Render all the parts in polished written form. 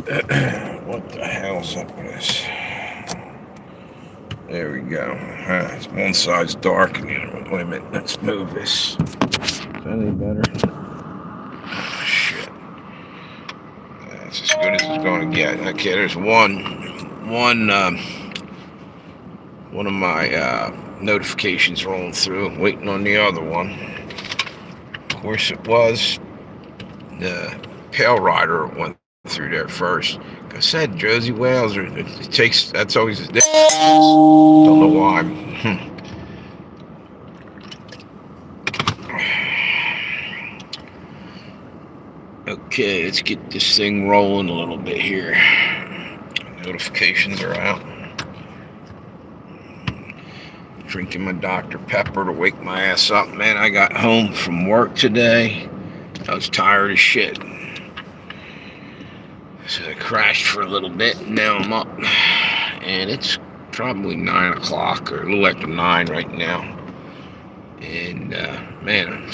What the hell's up with this? There we go. One side's dark and the other one. Wait a minute. Let's move this. Is that any better? Oh, shit. That's as good as it's going to get. Okay, there's one of my notifications rolling through. Waiting on the other one. Of course, it was the Pale Rider went through there first. Like I said, Josie Wales. It takes. That's always. Don't know why. Okay, let's get this thing rolling a little bit here. Notifications are out. Drinking my Dr. Pepper to wake my ass up. Man, I got home from work today. I was tired as shit. So I crashed for a little bit, and now I'm up. And it's probably 9 o'clock, or a little after 9 right now. And, man, I'm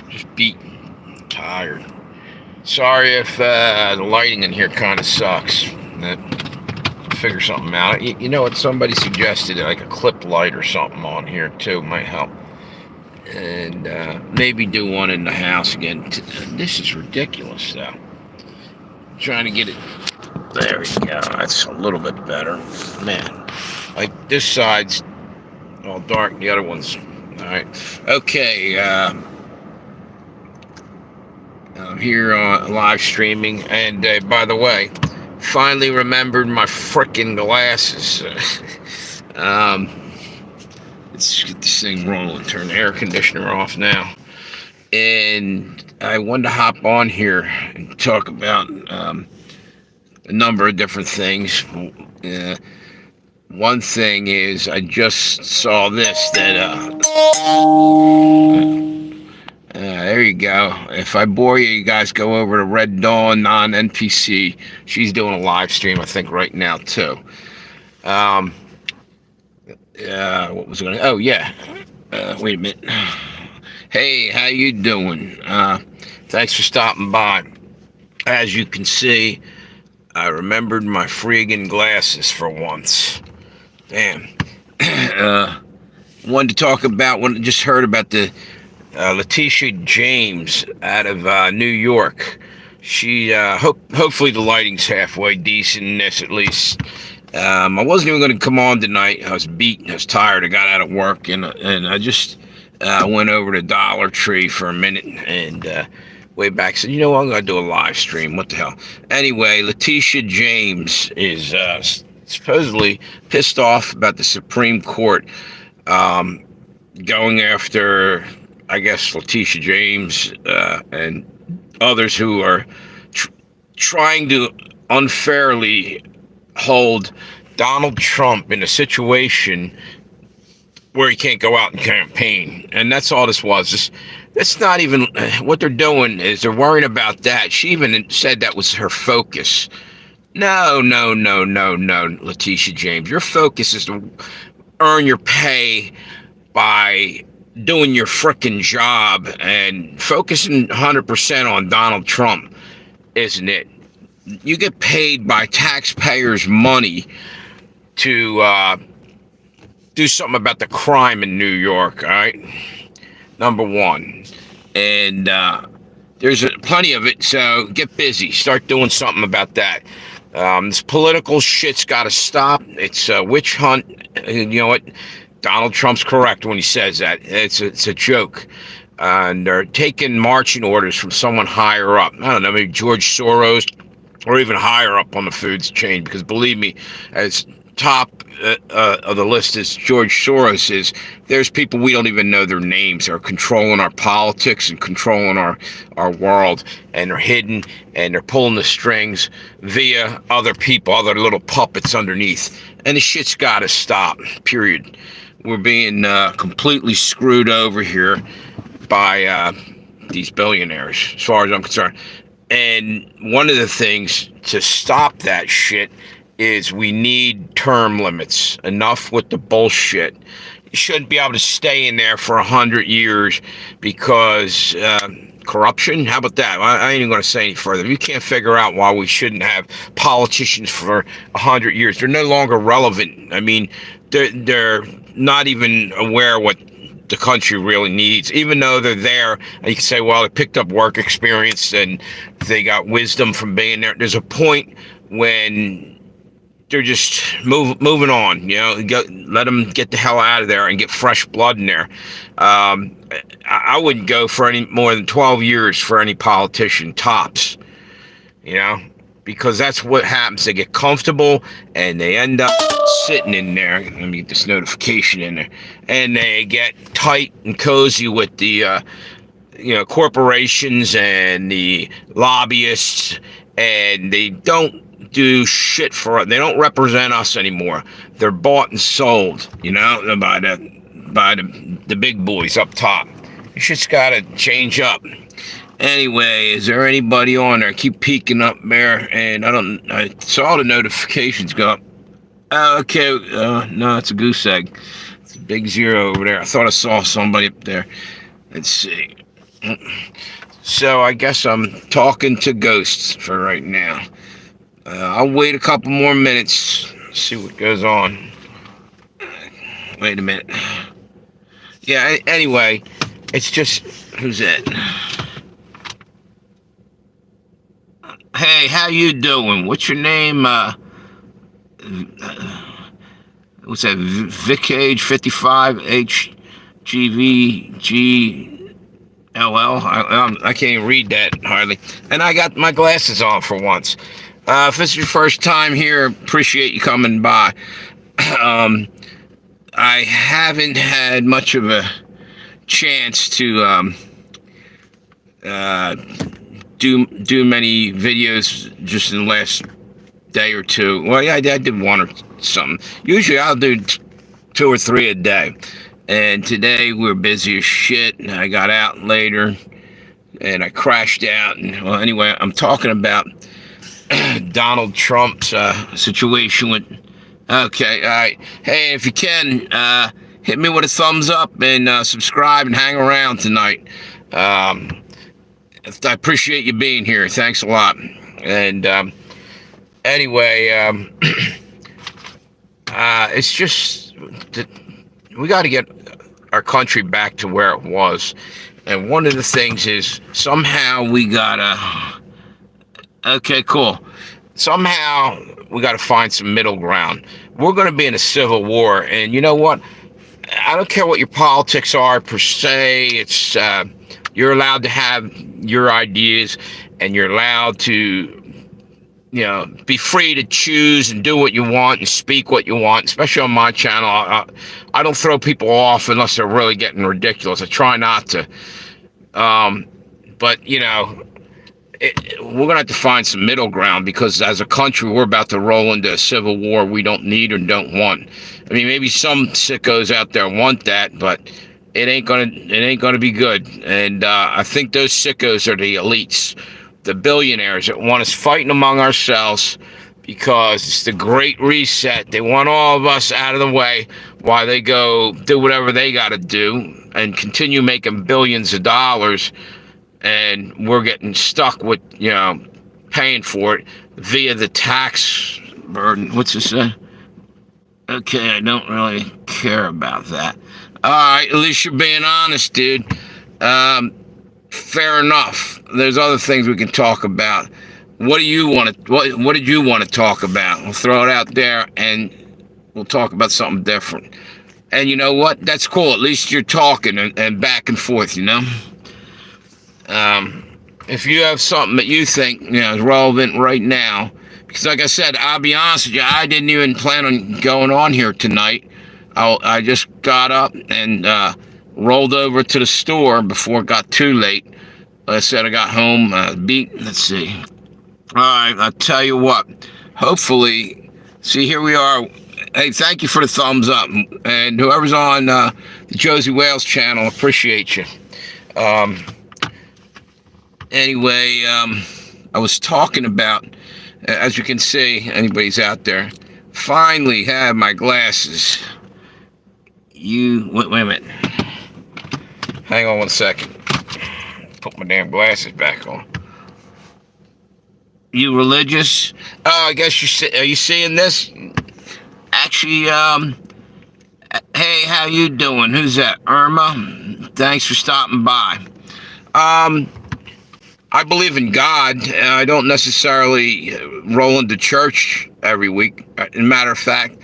just beaten, tired. Sorry if the lighting in here kind of sucks. Figure something out. You know what? Somebody suggested like a clip light or something on here too might help. And maybe do one in the house again. This is ridiculous though. Trying to get it. There we go. That's a little bit better. Man, like this side's all dark. The other one's all right. Okay. I'm here live streaming. And by the way, finally remembered my frickin' glasses. Let's get this thing rolling. Turn the air conditioner off now. And I wanted to hop on here and talk about a number of different things. One thing is I just saw this that there you go. If I bore you, you guys go over to Red Dawn non-NPC. She's doing a live stream, I think, right now too. What was I going to? Oh yeah. Wait a minute. Hey, how you doing? Thanks for stopping by. As you can see, I remembered my friggin' glasses for once. Damn. Wanted to talk about when I just heard about the Letitia James out of New York. She hopefully the lighting's halfway decent in this at least. I wasn't even going to come on tonight. I was beat. I was tired. I got out of work and I just went over to Dollar Tree for a minute and way back said, you know what, I'm going to do a live stream. What the hell? Anyway, Letitia James is supposedly pissed off about the Supreme Court going after, I guess, Letitia James and others who are trying to unfairly hold Donald Trump in a situation where he can't go out and campaign. And that's all this was. That's not even what they're doing is they're worrying about that. She even said that was her focus. No, Letitia James. Your focus is to earn your pay by doing your frickin' job and focusing 100% on Donald Trump, isn't it? You get paid by taxpayers' money to do something about the crime in New York, all right? Number one. And there's plenty of it, so get busy. Start doing something about that. This political shit's got to stop. It's a witch hunt. You know what? Donald Trump's correct when he says that. It's a joke. And they're taking marching orders from someone higher up. I don't know, maybe George Soros or even higher up on the food chain, because believe me, as top of the list as George Soros is, there's people we don't even know their names are controlling our politics and controlling our world, and they're hidden and they're pulling the strings via other people, other little puppets underneath. And the shit's got to stop, period. We're being completely screwed over here by these billionaires, as far as I'm concerned. And one of the things to stop that shit is we need term limits. Enough with the bullshit. You shouldn't be able to stay in there for 100 years because corruption. How about that? I ain't even going to say any further. You can't figure out why we shouldn't have politicians for 100 years. They're no longer relevant. I mean, they're not even aware what the country really needs, even though they're there. And you can say, well, they picked up work experience and they got wisdom from being there. There's a point when they're just moving on, let them get the hell out of there and get fresh blood in there. I wouldn't go for any more than 12 years for any politician, tops, because that's what happens. They get comfortable and they end up sitting in there. Let me get this notification in there. And they get tight and cozy with the, corporations and the lobbyists, and they don't do shit for us. They don't represent us anymore. They're bought and sold, by the big boys up top. It's just gotta change up. Anyway, is there anybody on there? I keep peeking up there, and I saw the notifications go up. Okay, no, it's a goose egg. It's a big zero over there. I thought I saw somebody up there. Let's see. So I guess I'm talking to ghosts for right now. I'll wait a couple more minutes, see what goes on. Wait a minute. Yeah, anyway, it's just, who's that? Hey, how you doing? What's your name? What's that? VicAge55 HGVGLL. I can't even read that hardly. And I got my glasses on for once. If this is your first time here, appreciate you coming by. I haven't had much of a chance to do many videos just in the last day or two. Well, yeah, I did one or something. Usually I'll do 2 or 3 a day. And today we're busy as shit. And I got out later and I crashed out. And, well, anyway, I'm talking about Donald Trump's situation with. Okay, all right. Hey, if you can, hit me with a thumbs up and subscribe and hang around tonight. I appreciate you being here. Thanks a lot. And anyway, it's just that we got to get our country back to where it was. And one of the things is somehow we gotta. Okay, cool. Somehow we got to find some middle ground. We're going to be in a civil war, and you know what? I don't care what your politics are per se. It's you're allowed to have your ideas, and you're allowed to, be free to choose and do what you want and speak what you want. Especially on my channel, I don't throw people off unless they're really getting ridiculous. I try not to. But we're going to have to find some middle ground, because as a country, we're about to roll into a civil war we don't need or don't want. I mean, maybe some sickos out there want that, but it ain't gonna be good. And I think those sickos are the elites, the billionaires that want us fighting among ourselves, because it's the Great Reset. They want all of us out of the way while they go do whatever they got to do and continue making billions of dollars. And we're getting stuck with, paying for it via the tax burden. What's this say? Okay, I don't really care about that. All right, at least you're being honest, dude. Fair enough. There's other things we can talk about. What do you want to? What did you want to talk about? We'll throw it out there, and we'll talk about something different. And you know what? That's cool. At least you're talking and back and forth. If you have something that you think is relevant right now, because like I said, I'll be honest with you, I didn't even plan on going on here tonight. I just got up and rolled over to the store before it got too late. Like I said, I got home beat. Let's see. All right, I'll tell you what. Hopefully, see, here we are. Hey, thank you for the thumbs up, and whoever's on the Josie Wales channel, appreciate you. Anyway, I was talking about, as you can see, anybody's out there, finally have my glasses. Wait a minute. Hang on one second. Put my damn glasses back on. You religious? Oh, I guess are you seeing this? Actually, hey, how you doing? Who's that? Irma? Thanks for stopping by. I believe in God. I don't necessarily roll into church every week. As a matter of fact,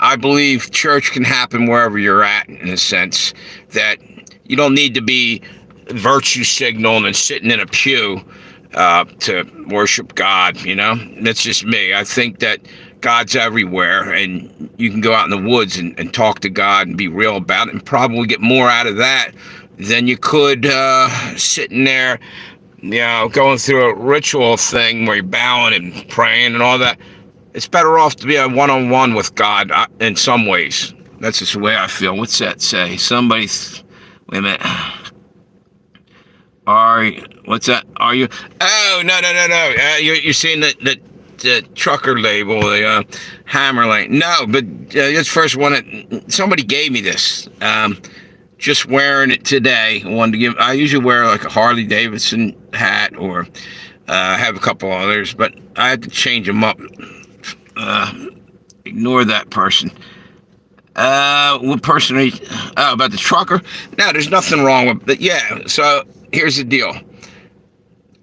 I believe church can happen wherever you're at, in a sense that you don't need to be virtue signaling and sitting in a pew to worship God. You know, that's just me. I think that God's everywhere, and you can go out in the woods and talk to God and be real about it, and probably get more out of that than you could sitting there, you know, going through a ritual thing where you're bowing and praying and all that. It's better off to be a one-on-one with God in some ways. That's just the way I feel. What's that say? Wait a minute. What's that? Are you? Oh, no. You're seeing the trucker label, the Hammer Lane. No, but this first one, somebody gave me this. Just wearing it today. I usually wear like a Harley Davidson hat, or have a couple others, but I had to change them up. Ignore that person. What person are you? Oh, about the trucker? No, there's nothing wrong with it. Yeah, so here's the deal.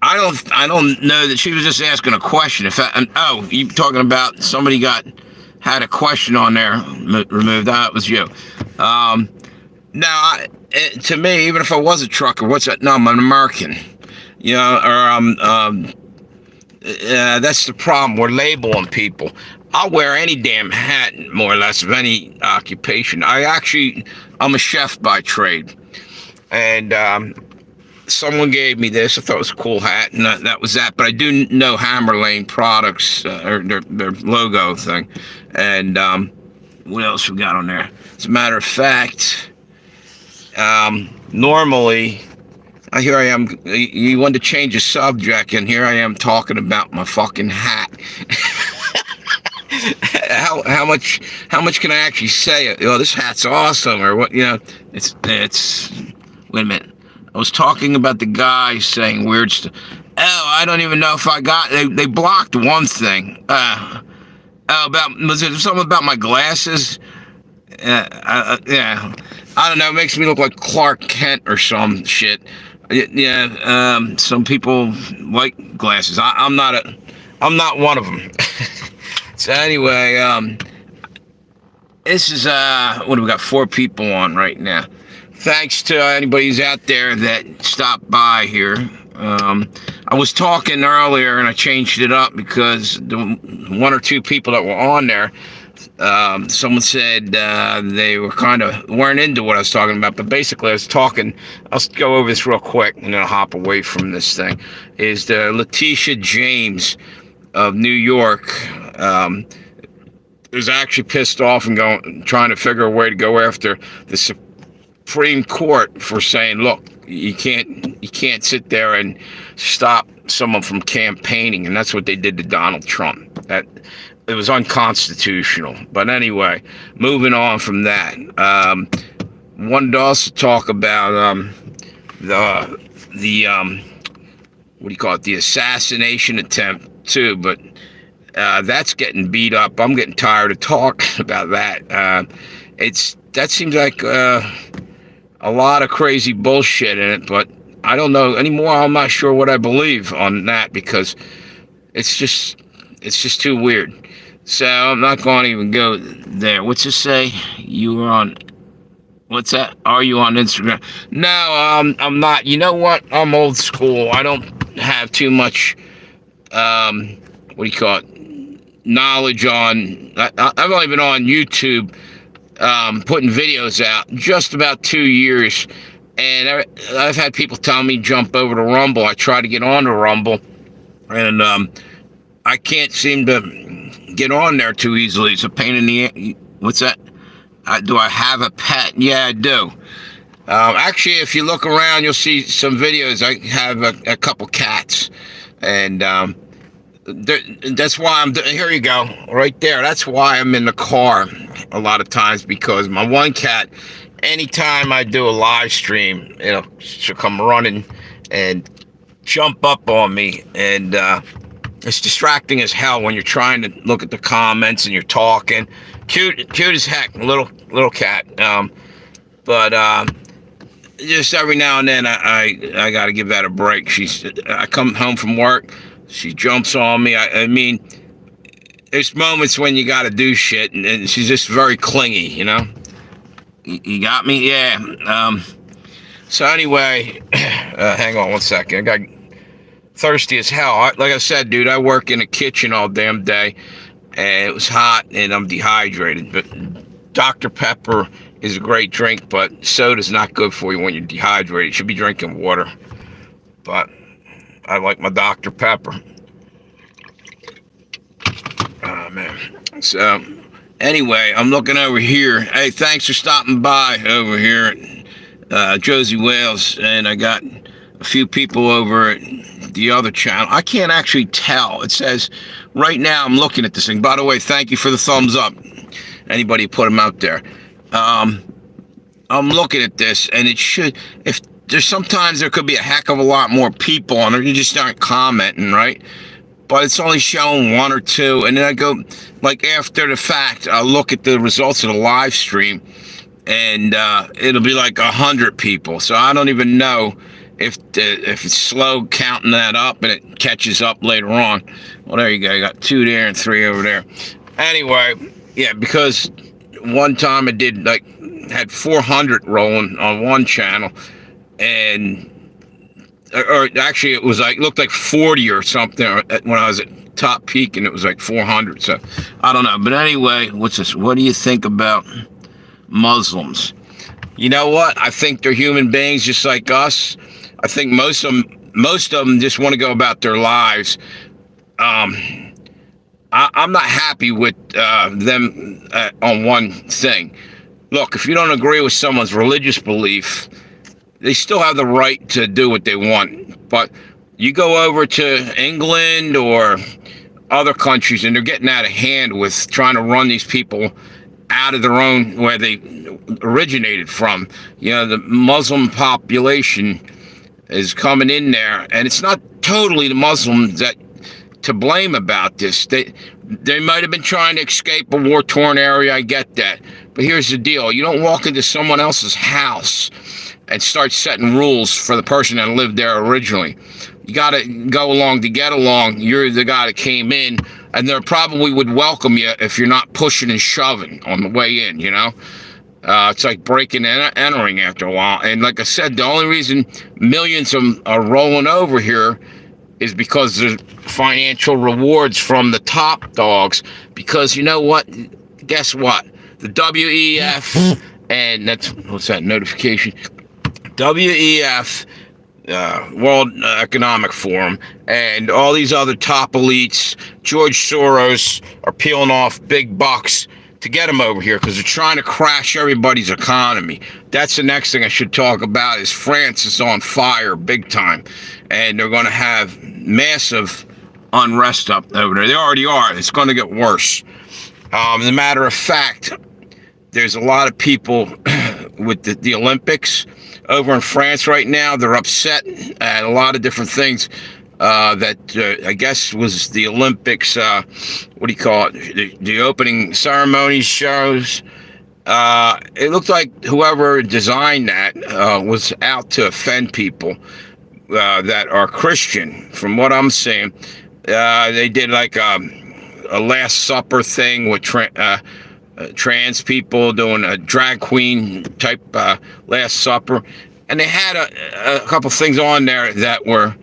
I don't know that she was just asking a question. You talking about somebody had a question on there removed? That was you. Now, to me, even if I was a trucker, what's that? No, I'm an American. You know, or that's the problem. We're labeling people. I'll wear any damn hat, more or less, of any occupation. I'm a chef by trade, and someone gave me this. I thought it was a cool hat, and that was that. But I do know Hammer Lane products, or their logo thing, and what else we got on there? As a matter of fact, normally, here I am. You wanted to change the subject, and here I am talking about my fucking hat. How much can I actually say? Oh, this hat's awesome, or what? You know, it's. Wait a minute. I was talking about the guy saying weird stuff. Oh, I don't even know if I got. They blocked one thing. Was it something about my glasses? Yeah. I don't know. It makes me look like Clark Kent or some shit. Yeah. Some people like glasses. I'm not one of them. So anyway, this is what do we got? 4 people on right now. Thanks to anybody who's out there that stopped by here. I was talking earlier and I changed it up because the 1 or 2 people that were on there, someone said they weren't into what I was talking about. But basically, I'll go over this real quick and then I'll hop away from this thing. Is the Letitia James of New York is actually pissed off and trying to figure a way to go after the Supreme Court for saying, look, you can't sit there and stop someone from campaigning, and that's what they did to Donald Trump. That it was unconstitutional. But anyway, moving on from that, wanted to also talk about the what do you call it? The assassination attempt too, but that's getting beat up. I'm getting tired of talking about that. That seems like a lot of crazy bullshit in it, but I don't know anymore. I'm not sure what I believe on that because it's just too weird. So I'm not going to even go there. What's it say? You were on. What's that? Are you on Instagram? No, I'm not. You know what? I'm old school. I don't have too much. What do you call it? Knowledge on. I've only been on YouTube, putting videos out just about 2 years, and I've had people tell me jump over to Rumble. I try to get on to Rumble, and I can't seem to get on there too easily. It's a pain in the. What's that? Do I have a pet? Yeah, I do. Actually, if you look around, you'll see some videos. I have a couple cats, and that's why here you go, right there. That's why I'm in the car a lot of times, because my one cat anytime I do a live stream, she'll come running and jump up on me, and it's distracting as hell when you're trying to look at the comments and you're talking. Cute as heck, little cat. But just every now and then, I got to give that a break. I come home from work, she jumps on me. I mean, there's moments when you got to do shit, and she's just very clingy, you know. You got me? Yeah. So anyway, hang on one second. I got thirsty as hell. Like I said, dude, I work in a kitchen all damn day, and it was hot, and I'm dehydrated. But Dr. Pepper is a great drink, but soda's not good for you when you're dehydrated. You should be drinking water. But I like my Dr. Pepper. Oh, man. So, anyway, I'm looking over here. Hey, thanks for stopping by over here at Josie Wales. And I got a few people over at the other channel. I can't actually tell. It says, right now I'm looking at this thing. By the way, thank you for the thumbs up. Anybody put them out there. I'm looking at this, and it should, if there's sometimes there could be a heck of a lot more people on it. You just aren't commenting, right? But it's only showing one or two. And then I go, like, after the fact, I'll look at the results of the live stream, and it'll be like 100 people. So I don't even know if it's slow counting that up and it catches up later on. Well, there you go. You got 2 there and 3 over there. Anyway, yeah, because one time I did, like, had 400 rolling on one channel, and or actually it was like, looked like 40 or something when I was at top peak, and it was like 400. So I don't know. But anyway, what's this? What do you think about Muslims? You know what? I think they're human beings just like us. I think most of them just want to go about their lives. I'm not happy with them on one thing. Look, if you don't agree with someone's religious belief, they still have the right to do what they want. But you go over to England or other countries, and they're getting out of hand with trying to run these people out of their own, where they originated from. You know, the Muslim population is coming in there, and it's not totally the Muslims that to blame about this. They might have been trying to escape a war-torn area, I get that. But here's the deal. You don't walk into someone else's house and start setting rules for the person that lived there originally. You got to go along to get along. You're the guy that came in, and they probably would welcome you if you're not pushing and shoving on the way in, you know? It's like breaking and entering after a while. And like I said, the only reason millions of them are rolling over here is because there's financial rewards from the top dogs. Because you know what? Guess what? The WEF, and that's, what's that notification? WEF, World Economic Forum, and all these other top elites, George Soros, are peeling off big bucks to get them over here because they're trying to crash everybody's economy. That's the next thing I should talk about. Is France is on fire big time, and they're going to have massive unrest up over there. They already are. It's going to get worse. As a matter of fact, there's a lot of people with the Olympics over in France right now. They're upset at a lot of different things that I guess was the Olympics, what do you call it, the opening ceremony shows. It looked like whoever designed that was out to offend people that are Christian. From what I'm seeing, they did like a Last Supper thing with trans people doing a drag queen type Last Supper, and they had a couple things on there that were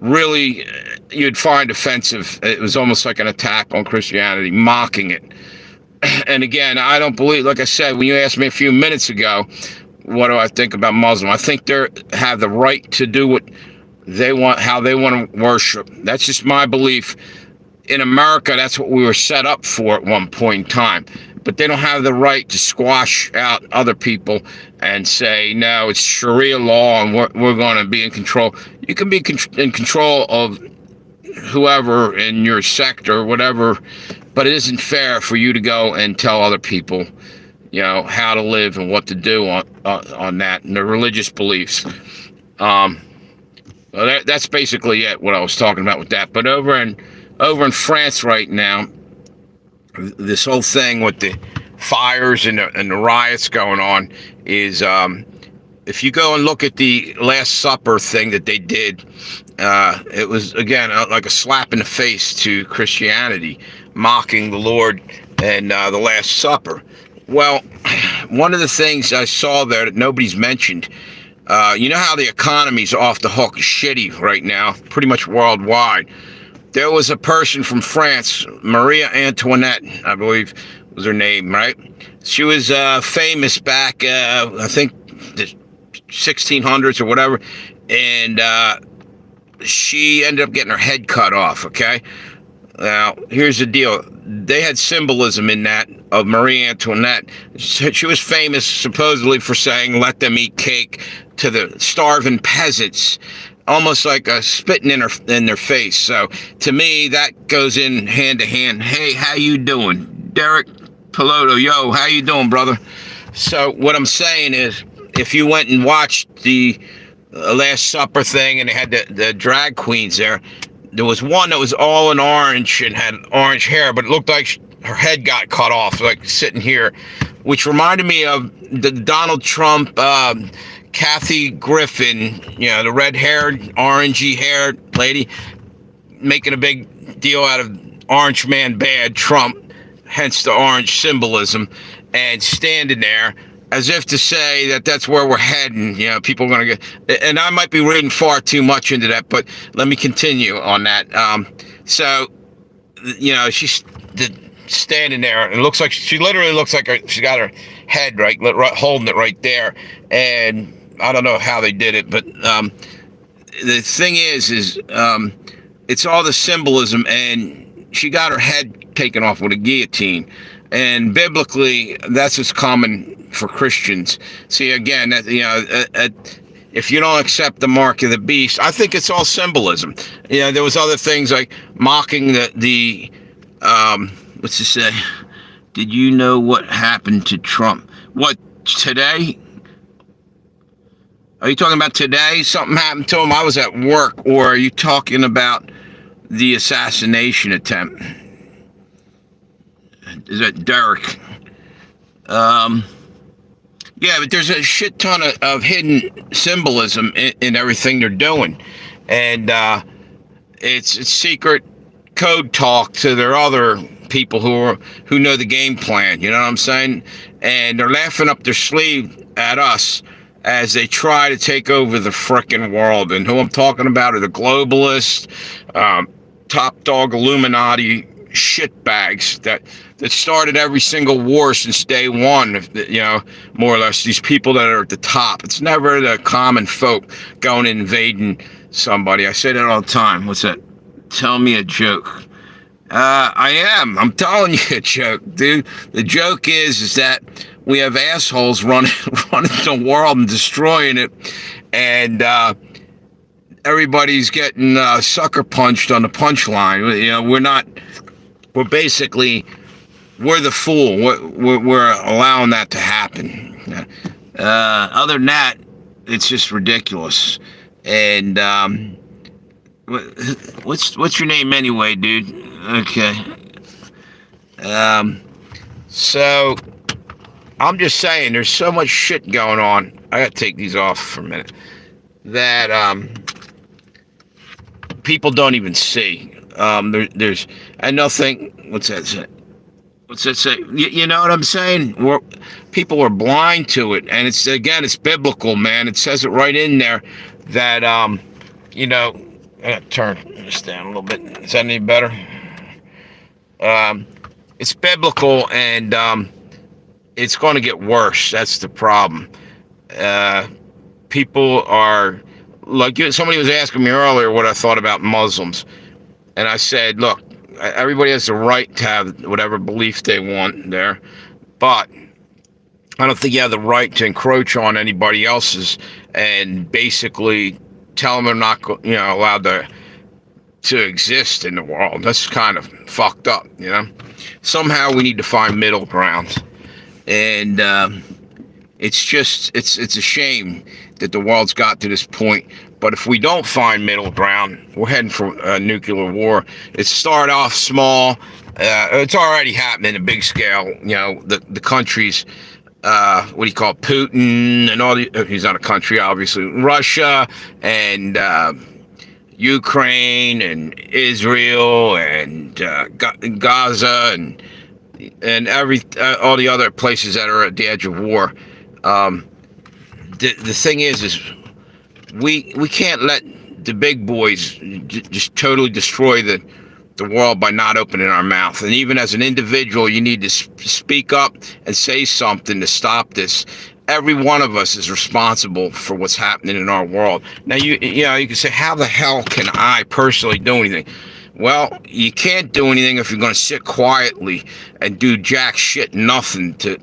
really you'd find offensive. It was almost like an attack on Christianity, mocking it. And again, I don't believe, like I said, when you asked me a few minutes ago, what do I think about Muslim? I think they have the right to do what they want, how they want to worship. That's just my belief. In America, that's what we were set up for at one point in time. But they don't have the right to squash out other people and say, no, it's Sharia law and we're going to be in control. You can be in control of whoever in your sect or whatever, but it isn't fair for you to go and tell other people, how to live and what to do on that and the religious beliefs. Um, well, that's basically it. What I was talking about with that. But over in France right now, this whole thing with the fires and the riots going on is, if you go and look at the Last Supper thing that they did, it was again like a slap in the face to Christianity, mocking the Lord and the Last Supper. Well, one of the things I saw there that nobody's mentioned, you know how the economy's off the hook, shitty right now, pretty much worldwide. There was a person from France, Maria Antoinette, I believe was her name, right? She was famous back, I think, the 1600s or whatever, and she ended up getting her head cut off, okay? Now, here's the deal. They had symbolism in that of Marie Antoinette. She was famous supposedly for saying, let them eat cake to the starving peasants, almost like a spitting in their face. So to me, that goes in hand to hand. Hey, how you doing? Derek Piloto, yo, how you doing, brother? So what I'm saying is, if you went and watched the Last Supper thing and they had the drag queens there was one that was all in orange and had orange hair, but it looked like her head got cut off, like sitting here, which reminded me of the Donald Trump, Kathy Griffin, the red-haired, orangey-haired lady, making a big deal out of Orange Man Bad, Trump, hence the orange symbolism, and standing there as if to say that that's where we're heading. People are going to get, and I might be reading far too much into that, but let me continue on that. So, she's standing there, and it looks like she literally looks like she got her head right, holding it right there, and I don't know how they did it, but the thing is it's all the symbolism, and she got her head taken off with a guillotine. And biblically, that's what's common for Christians. See, again, if you don't accept the mark of the beast, I think it's all symbolism. There was other things like mocking the what's it say? Did you know what happened to Trump? What, today? Are you talking about today? Something happened to him? I was at work. Or are you talking about the assassination attempt? Is that Derek? Yeah, but there's a shit ton of hidden symbolism in everything they're doing. And it's secret code talk to their other people who know the game plan, you know what I'm saying? And they're laughing up their sleeve at us as they try to take over the frickin' world. And who I'm talking about are the globalists, top dog Illuminati shitbags that started every single war since day one, more or less. These people that are at the top. It's never the common folk going and invading somebody. I say that all the time. What's that? Tell me a joke. I'm telling you a joke, dude. The joke is that we have assholes running the world and destroying it, and everybody's getting sucker punched on the punchline. We're basically, we're the fool. We're allowing that to happen. Other than that, it's just ridiculous. And what's your name anyway, dude? Okay. So I'm just saying, there's so much shit going on. I gotta take these off for a minute. That people don't even see. There's, and nothing. What's that say? What's that say? You know what I'm saying? People are blind to it, and it's biblical, man. It says it right in there that I gotta turn this down a little bit. Is that any better? It's biblical, and it's going to get worse. That's the problem. People are like, somebody was asking me earlier what I thought about Muslims. And I said, look, everybody has the right to have whatever belief they want there, but I don't think you have the right to encroach on anybody else's and basically tell them they're not, allowed to exist in the world. That's kind of fucked up, Somehow we need to find middle ground. And it's a shame that the world's got to this point. But if we don't find middle ground, we're heading for nuclear war. It started off small. It's already happening at a big scale. You know, the countries, what do you call it, Putin and all the, he's not a country, obviously, Russia and Ukraine and Israel and Gaza and all the other places that are at the edge of war. The thing is we can't let the big boys just totally destroy the world by not opening our mouth. And even as an individual, you need to speak up and say something to stop this. Every one of us is responsible for what's happening in our world. Now, you can say, how the hell can I personally do anything? Well, you can't do anything if you're going to sit quietly and do jack shit nothing to...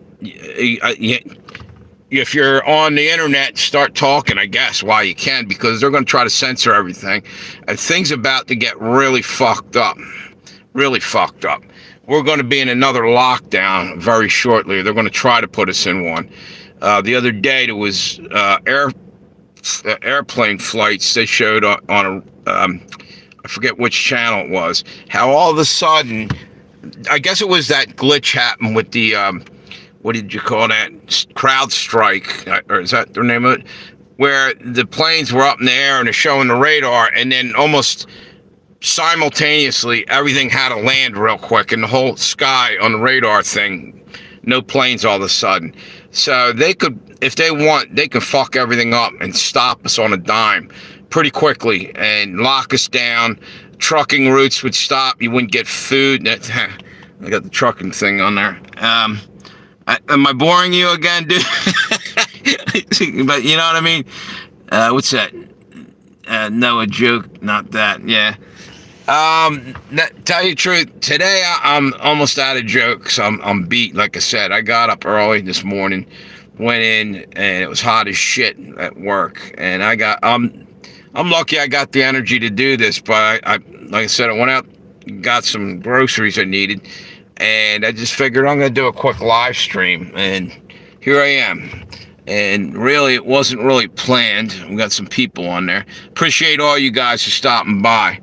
If you're on the internet, start talking, I guess, while you can, because they're going to try to censor everything. And things about to get really fucked up. Really fucked up. We're going to be in another lockdown very shortly. They're going to try to put us in one. The other day, there was airplane flights. They showed on I forget which channel it was, how all of a sudden, I guess it was that glitch happened with the... what did you call that? CrowdStrike, or is that the name of it? Where the planes were up in the air and they're showing the radar, and then almost simultaneously, everything had to land real quick, and the whole sky on the radar thing, no planes all of a sudden. So they could, if they want, they can fuck everything up and stop us on a dime pretty quickly and lock us down. Trucking routes would stop. You wouldn't get food. I got the trucking thing on there. Am I boring you again, dude? But you know what I mean? What's that? No, a joke, not that. Yeah. Tell you the truth, today I'm almost out of jokes. I'm beat. Like I said, I got up early this morning, went in, and it was hot as shit at work. And I'm lucky I got the energy to do this. But I like I said, I went out, got some groceries I needed. And I just figured I'm going to do a quick live stream, and here I am. And really, it wasn't really planned. We got some people on there. Appreciate all you guys for stopping by.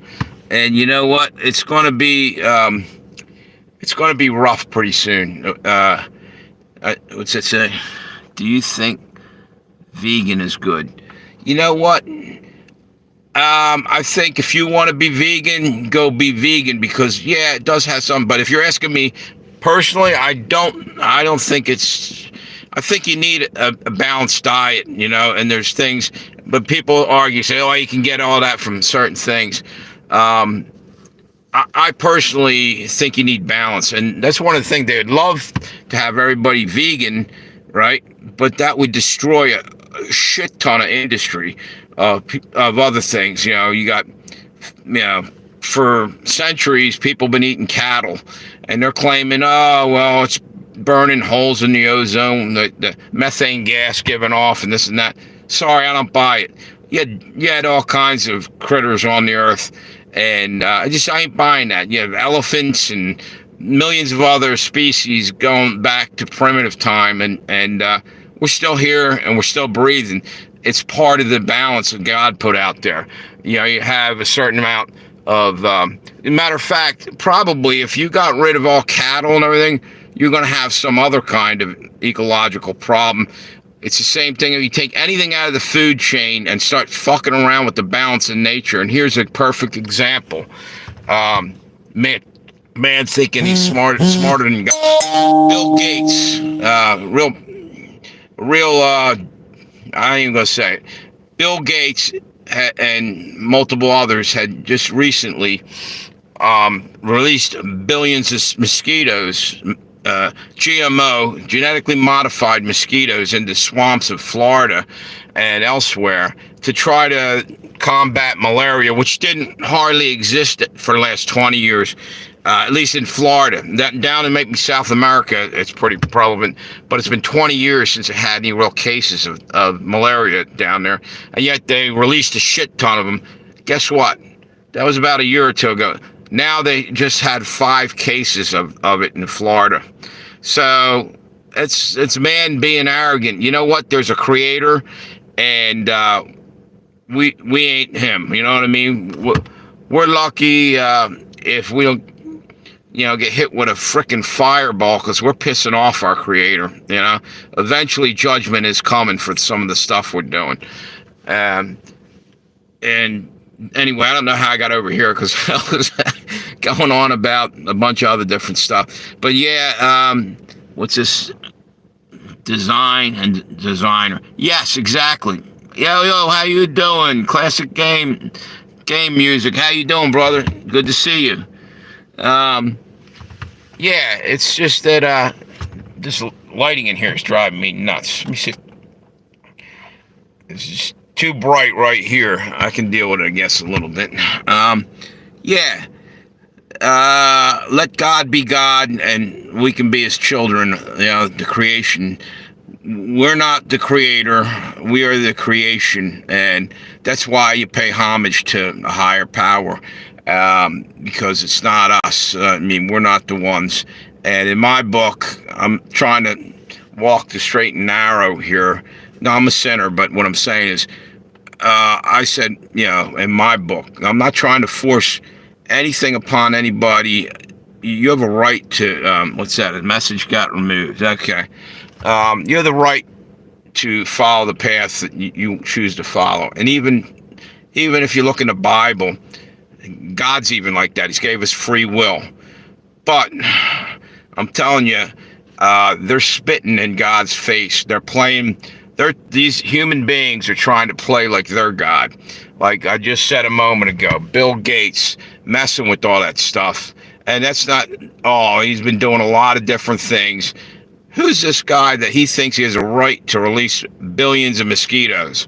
And you know what? It's going to be rough pretty soon. What's it say? Do you think vegan is good? You know what? I think if you want to be vegan, go be vegan, because yeah, it does have some. But if you're asking me personally, I don't think it's. I think you need a balanced diet, you know. And there's things, but people argue, say, oh, you can get all that from certain things. I personally think you need balance, and that's one of the things they'd love to have everybody vegan, right? But that would destroy a shit ton of industry. Of other things, you know, you got, you know, for centuries people been eating cattle, and they're claiming, oh well, it's burning holes in the ozone, the methane gas giving off, and this and that. Sorry, I don't buy it. You had all kinds of critters on the earth, and I ain't buying that. You have elephants and millions of other species going back to primitive time, and we're still here and we're still breathing. It's part of the balance that God put out there. You know, you have a certain amount of, matter of fact, probably if you got rid of all cattle and everything, you're going to have some other kind of ecological problem. It's the same thing if you take anything out of the food chain and start fucking around with the balance in nature. And here's a perfect example. Man thinking he's smarter than God. Bill Gates, real, I ain't even gonna say it. Bill Gates and multiple others had just recently released billions of mosquitoes, GMO, genetically modified mosquitoes, into swamps of Florida and elsewhere to try to combat malaria, which didn't hardly exist for the last 20 years. At least in Florida. That down in maybe South America, it's pretty prevalent, but it's been 20 years since it had any real cases of malaria down there, and yet they released a shit ton of them. Guess what? That was about a year or two ago. Now they just had 5 cases of it in Florida. So it's man being arrogant. You know what? There's a creator, and we ain't him. You know what I mean? We're lucky if we don't, get hit with a frickin' fireball because we're pissing off our creator. Eventually judgment is coming for some of the stuff we're doing. And anyway, I don't know how I got over here because I was going on about a bunch of other different stuff. But yeah, what's this? Design and designer. Yes, exactly. Yo, how you doing? Classic game music. How you doing, brother? Good to see you. Yeah, it's just that this lighting in here is driving me nuts. Let me see. It's just too bright right here. I can deal with it, I guess, a little bit. Yeah. Let God be God, and we can be his children. The creation. We're not the creator. We are the creation, and that's why you pay homage to a higher power, because it's not us. We're not the ones. And in my book, I'm trying to walk the straight and narrow here. No, I'm a sinner, but what I'm saying is, I said, in my book, I'm not trying to force anything upon anybody. You have a right to, what's that? A message got removed. Okay. You have the right to follow the path that you choose to follow. And even if you look in the Bible, God's even like that. He's gave us free will. But I'm telling you, they're spitting in God's face. These human beings are trying to play like they're God. Like I just said a moment ago, Bill Gates messing with all that stuff. And that's not all. He's been doing a lot of different things. Who's this guy that he thinks he has a right to release billions of mosquitoes?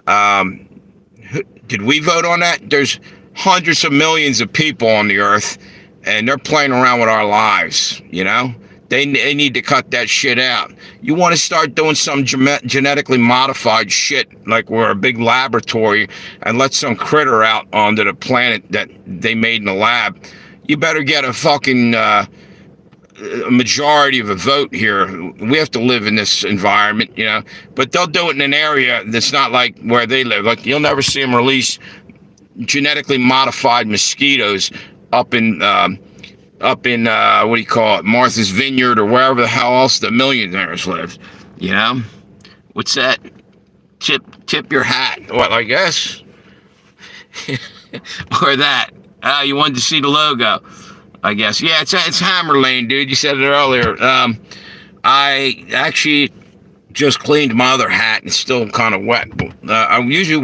Did we vote on that? There's hundreds of millions of people on the earth, and they're playing around with our lives, They need to cut that shit out. You want to start doing some genetically modified shit, like we're a big laboratory, and let some critter out onto the planet that they made in the lab. You better get a fucking... a majority of a vote here. We have to live in this environment, but they'll do it in an area that's not like where they live. Like you'll never see them release genetically modified mosquitoes up in what do you call it, Martha's Vineyard or wherever the hell else the millionaires live. What's that? Tip your hat. What, I guess? Or that? You wanted to see the logo, I guess. Yeah, it's Hammer Lane, dude. You said it earlier. I actually just cleaned my other hat. It's still kind of wet. I usually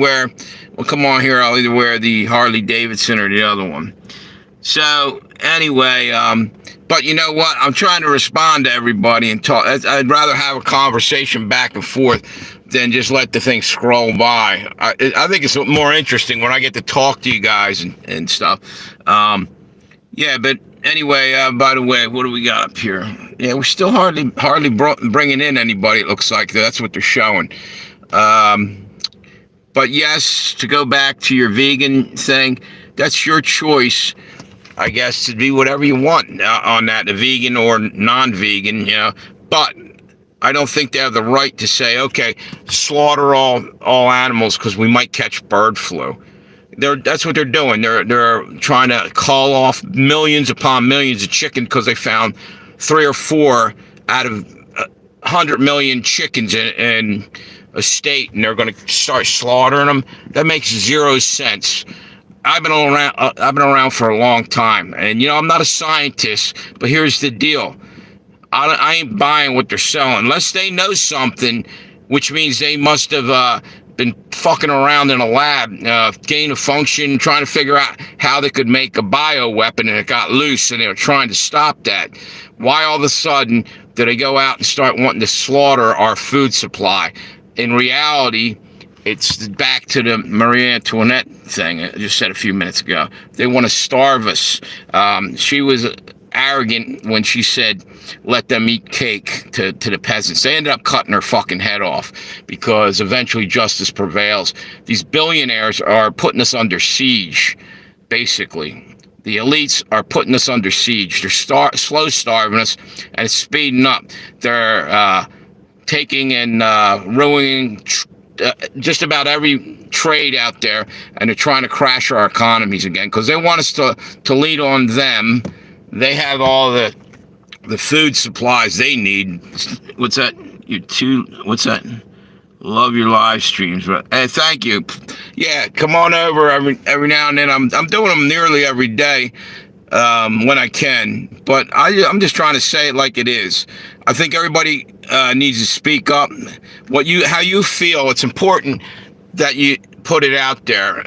come on here, I'll either wear the Harley Davidson or the other one. So, anyway, but you know what? I'm trying to respond to everybody and talk. I'd rather have a conversation back and forth than just let the thing scroll by. I think it's more interesting when I get to talk to you guys and stuff. Yeah, but anyway, by the way, what do we got up here? Yeah, we're still hardly bringing in anybody, it looks like. That's what they're showing. But yes, to go back to your vegan thing, that's your choice, I guess, to be whatever you want on that, the vegan or non-vegan, But I don't think they have the right to say, okay, slaughter all animals because we might catch bird flu. That's what they're doing. They're trying to call off millions upon millions of chicken because they found 3 or 4 out of 100 million chickens in a state, and they're going to start slaughtering them. That makes 0 sense. I've been around for a long time, and I'm not a scientist, but here's the deal: I ain't buying what they're selling unless they know something, which means they must have been fucking around in a lab, gain of function, trying to figure out how they could make a bioweapon, and it got loose, and they were trying to stop that. Why all of a sudden did they go out and start wanting to slaughter our food supply? In reality, it's back to the Marie Antoinette thing I just said a few minutes ago. They want to starve us. She was arrogant when she said, let them eat cake to the peasants. They ended up cutting her fucking head off because eventually justice prevails. These billionaires are putting us under siege, basically. The elites are putting us under siege. They're slow starving us, and it's speeding up. They're taking and ruining just about every trade out there, and they're trying to crash our economies again because they want us to lead on them. They have all the food supplies they need. What's that? What's that? Love your live streams, but hey, thank you. Yeah, come on over every now and then. I'm doing them nearly every day when I can, but I'm just trying to say it like it is. I think everybody needs to speak up. How you feel. It's important that you put it out there.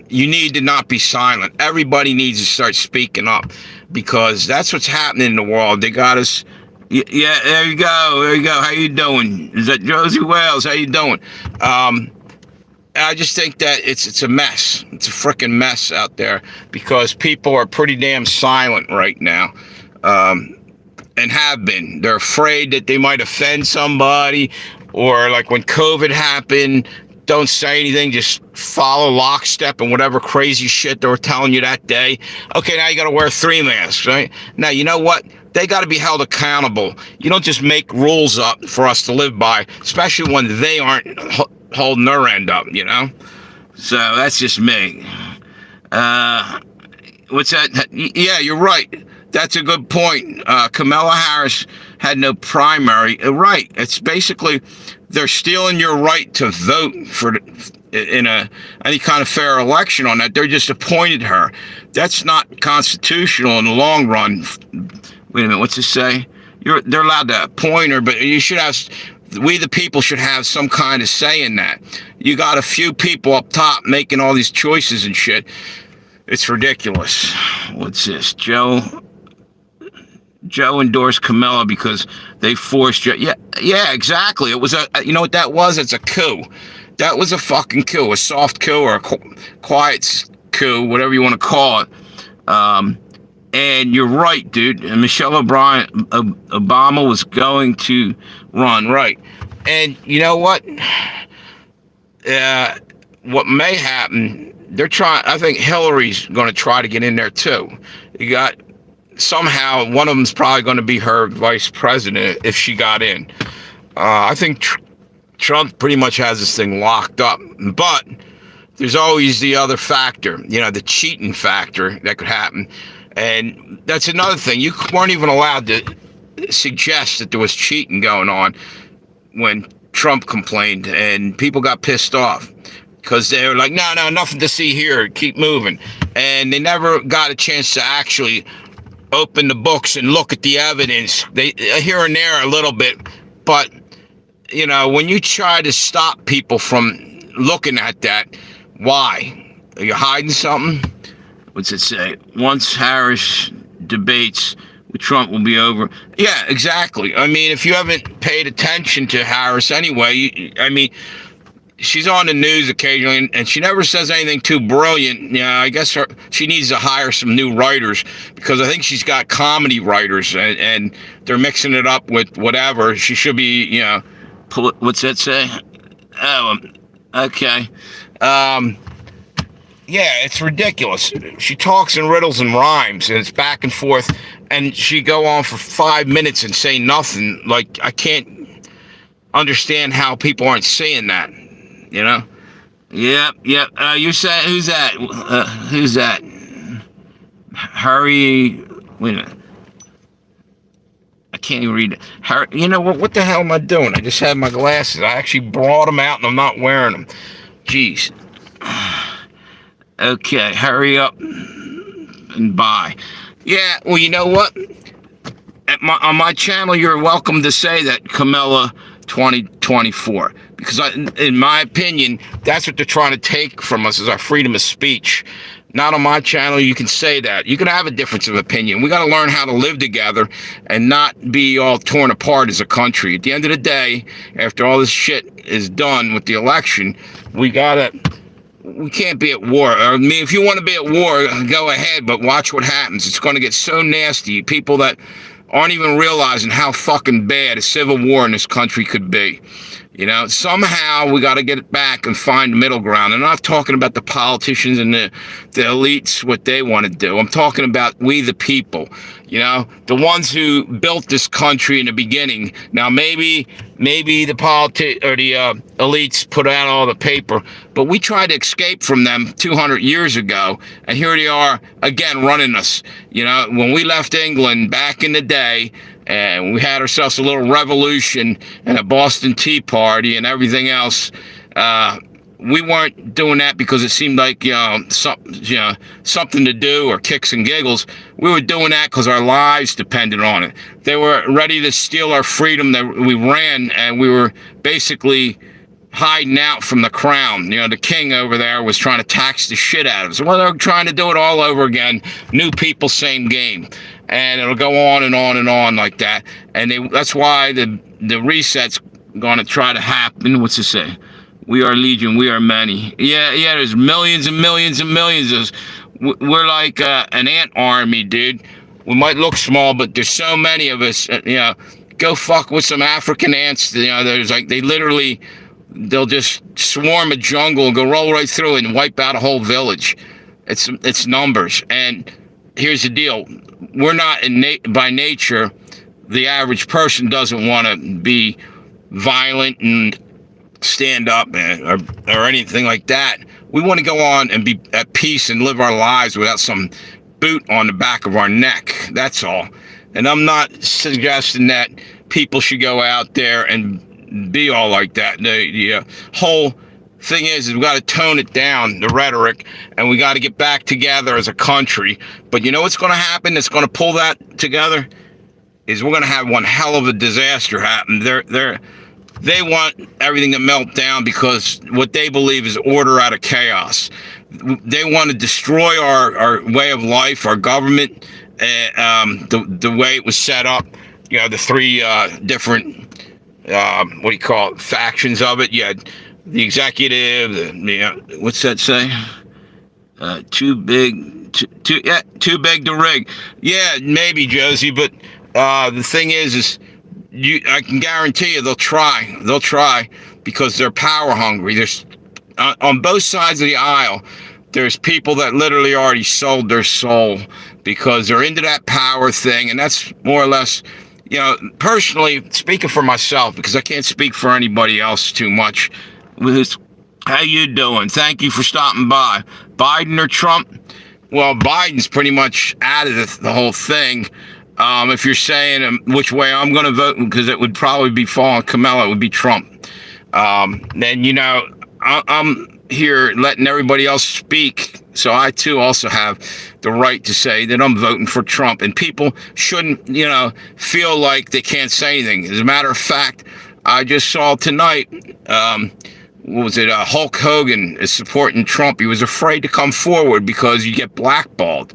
You need to not be silent. Everybody needs to start speaking up because that's what's happening in the world. They got us. Yeah, there you go. There you go. How you doing? Is that Josie Wales? How you doing? I just think that it's a mess. It's a freaking mess out there because people are pretty damn silent right now, and have been. They're afraid that they might offend somebody, or like when COVID happened, don't say anything, just follow lockstep and whatever crazy shit they were telling you that day. Okay, now you got to wear 3 masks, right? Now, you know what? They got to be held accountable. You don't just make rules up for us to live by, especially when they aren't holding their end up, you know? So that's just me. What's that? Yeah, you're right. That's a good point. Kamala Harris had no primary. Right. It's basically they're stealing your right to vote in any kind of fair election on that. They're just appointed her. That's not constitutional in the long run. Wait a minute. What's it say? They're allowed to appoint her, but you should have. We the people should have some kind of say in that. You got a few people up top making all these choices and shit. It's ridiculous. What's this? Joe endorsed Kamala because they forced Joe. Yeah, exactly. It was you know what that was? It's a coup. That was a fucking coup, a soft coup or a quiet coup, whatever you want to call it. And you're right, dude. And Michelle Obama was going to run, right? And you know what? What may happen? They're trying. I think Hillary's going to try to get in there too. You got somehow one of them's probably going to be her vice president if she got in. I think Trump pretty much has this thing locked up, but there's always the other factor. You know, the cheating factor that could happen. And that's another thing. You weren't even allowed to suggest that there was cheating going on when Trump complained, and people got pissed off because they were like, no, nothing to see here. Keep moving. And they never got a chance to actually open the books and look at the evidence. They here and there a little bit. But, you know, when you try to stop people from looking at that, why? Are you hiding something? What's it say? Once Harris debates with Trump will be over. Yeah, exactly. I mean, if you haven't paid attention to Harris anyway, she's on the news occasionally, and she never says anything too brilliant. Yeah, I guess she needs to hire some new writers because I think she's got comedy writers, and they're mixing it up with whatever. She should be, you know, what's that say? Oh, okay. Yeah, it's ridiculous. She talks in riddles and rhymes, and it's back and forth, and she go on for 5 minutes and say nothing. Like, I can't understand how people aren't seeing that, you know? Yep. You said, who's that? Hurry, wait a minute. I can't even read it. You know what the hell am I doing? I just had my glasses. I actually brought them out, and I'm not wearing them. Jeez. Okay, hurry up and bye. Yeah, well, you know what? On my channel, you're welcome to say that Kamala 2024. Because in my opinion, that's what they're trying to take from us is our freedom of speech. Not on my channel, you can say that. You can have a difference of opinion. We got to learn how to live together and not be all torn apart as a country. At the end of the day, after all this shit is done with the election, we can't be at war. I mean, if you want to be at war, go ahead, but watch what happens. It's going to get so nasty. People that aren't even realizing how fucking bad a civil war in this country could be. Somehow we got to get it back and find the middle ground. I'm not talking about the politicians and the elites, what they want to do. I'm talking about we the people, the ones who built this country in the beginning. Now, maybe the elites put out all the paper, but we tried to escape from them 200 years ago, and here they are again running us. When we left England back in the day, and we had ourselves a little revolution and a Boston Tea Party and everything else. We weren't doing that because it seemed like something to do or kicks and giggles. We were doing that because our lives depended on it. They were ready to steal our freedom. That we ran, and we were basically hiding out from the crown. The king over there was trying to tax the shit out of us. Well, they're trying to do it all over again. New people, same game. And it'll go on and on and on like that. And that's why the reset's going to try to happen. What's it say? We are legion, we are many. Yeah, there's millions and millions and millions of us. We're like an ant army, dude. We might look small, but there's so many of us. Go fuck with some African ants. There's like, they'll just swarm a jungle and go roll right through it and wipe out a whole village. It's numbers. And here's the deal. We're not by nature, the average person doesn't want to be violent and stand up or anything like that. We want to go on and be at peace and live our lives without some boot on the back of our neck. That's all. And I'm not suggesting that people should go out there and be all like that. The whole thing is we got to tone it down, the rhetoric, and we got to get back together as a country. But you know what's going to happen that's going to pull that together? Is we're going to have one hell of a disaster happen. They want everything to melt down because what they believe is order out of chaos. They want to destroy our way of life, our government, the way it was set up. The three different, factions of it. You had the executive, what's that say? Too big to rig. Yeah, maybe, Josie, but the thing is I can guarantee you they'll try because they're power hungry. There's on both sides of the aisle, there's people that literally already sold their soul because they're into that power thing, and that's more or less, personally speaking for myself, because I can't speak for anybody else too much. How you doing? Thank you for stopping by. Biden or Trump? Well, Biden's pretty much out of the whole thing. If you're saying which way I'm going to vote, because it would probably be following Kamala, it would be Trump. Then, I'm here letting everybody else speak. So I, too, also have the right to say that I'm voting for Trump. And people shouldn't, feel like they can't say anything. As a matter of fact, I just saw tonight, Hulk Hogan is supporting Trump. He was afraid to come forward because you get blackballed.